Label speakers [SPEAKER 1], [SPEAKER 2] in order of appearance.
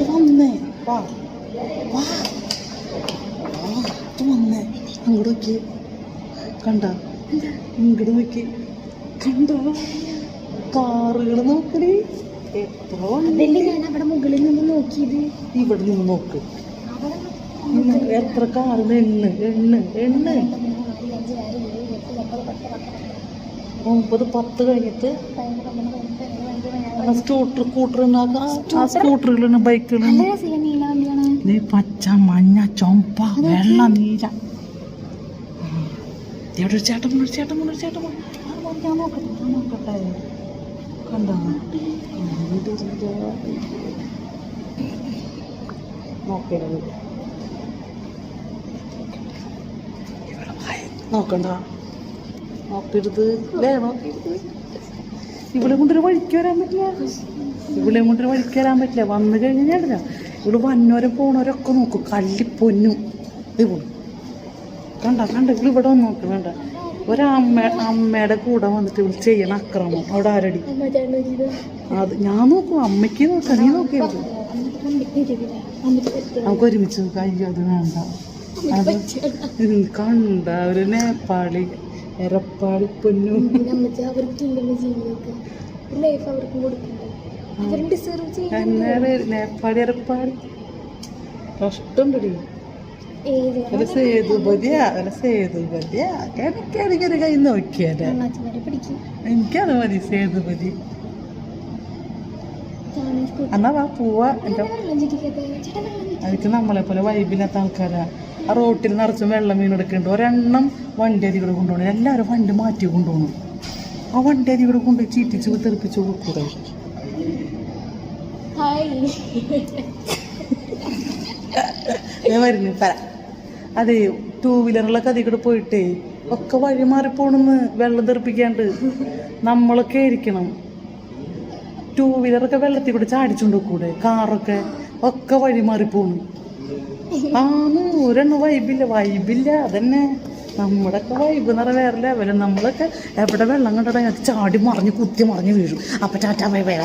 [SPEAKER 1] വന്നേ വാ വാ വന്നേ അങ്ങോട്ട് നോക്കി കണ്ട ഇങ്ങോട്ട് നോക്കി കണ്ട കാറുകൾ നോക്കടി എത്ര
[SPEAKER 2] അവിടെ മുകളിൽ നിന്ന് നോക്കിയത്
[SPEAKER 1] ഇവിടെ നിന്ന് നോക്ക് എത്ര കാറിന് എണ്ണ് എണ്ണ് എണ്ണ് 9 10 കഴിഞ്ഞിട്ട് സ്കൂട്ടർ ആ സ്കൂട്ടറുകളാണ് ബൈക്കുകളാണ് നീ പച്ച മഞ്ഞ ചുമപ്പ വെള്ള നീല എവിടെ ചേട്ടൻ ഞാൻ നോക്കട്ടെ കണ്ടോ നോക്കരുത് നോക്കണ്ട നോക്കരുത് അല്ലേ നോക്കരുത് ഇവിടെ കൊണ്ടൊരു വഴിക്ക് വരാൻ പറ്റില്ല വന്നു കഴിഞ്ഞാൽ ഇവിടെ വന്നോരെ പോണവരൊക്കെ നോക്കും കള്ളിപ്പൊന്നും ഇത് കണ്ട ഇവിടെ ഇവിടെ വന്ന് നോക്കണ്ട അമ്മയുടെ കൂടെ വന്നിട്ട് ഇവിടെ ചെയ്യണ അക്രമം അവിടെ ആരടി അത് ഞാൻ നോക്കും അമ്മയ്ക്ക് നോക്കാം നീ നോക്കിയത് നമുക്ക് ഒരുമിച്ച് നോക്കാം അയ്യോ അത് വേണ്ട അത് കണ്ട ഒരു നേപ്പാളി എരപ്പാളി പൊന്നു നേപ്പാളി എരപ്പാളി കഷ്ടണ്ടടി സേതുപതിയാ എനിക്കൊരു കൈ നോക്കിയാലേ എനിക്കത് മതി സേതുപതി എന്നാ വാ പോവാ എനിക്ക് നമ്മളെ പോലെ വൈബില്ലാത്ത ആൾക്കാരാ ആ റോട്ടിൽ നിറച്ചും വെള്ളം മീൻ എടുക്കുന്നുണ്ട് ഒരെണ്ണം വണ്ടി അതി കൂടെ കൊണ്ടുപോകണം എല്ലാവരും വണ്ടി മാറ്റി കൊണ്ടുപോകണം ആ വണ്ടി അതി കൂടെ കൊണ്ടുപോയി ചീറ്റിച്ച് തെറിപ്പിച്ച് കൊടുക്കൂടെ ഞാൻ വരുന്നു അതെ 2 വീലറിലൊക്കെ അതിൽ കൂടെ പോയിട്ടേ ഒക്കെ വഴി മാറിപ്പോണെന്ന് വെള്ളം തെറിപ്പിക്കാണ്ട് നമ്മളൊക്കെ ആയിരിക്കണം 2 വീലറൊക്കെ വെള്ളത്തിൽ കൂടെ ചാടിച്ചുകൊണ്ട് കൂടെ കാറൊക്കെ ഒക്കെ വഴി മാറിപ്പോണു ഒരെണ്ണം വൈബില്ല അതന്നെ നമ്മുടെ ഒക്കെ വൈബ് എന്ന് പറഞ്ഞാൽ വേറെ ലെവലും നമ്മളൊക്കെ എവിടെ വെള്ളം കണ്ടിട്ട് ചാടി കുത്തി മറിഞ്ഞ് വീഴും അപ്പം ടാറ്റാ ബൈ ബൈ.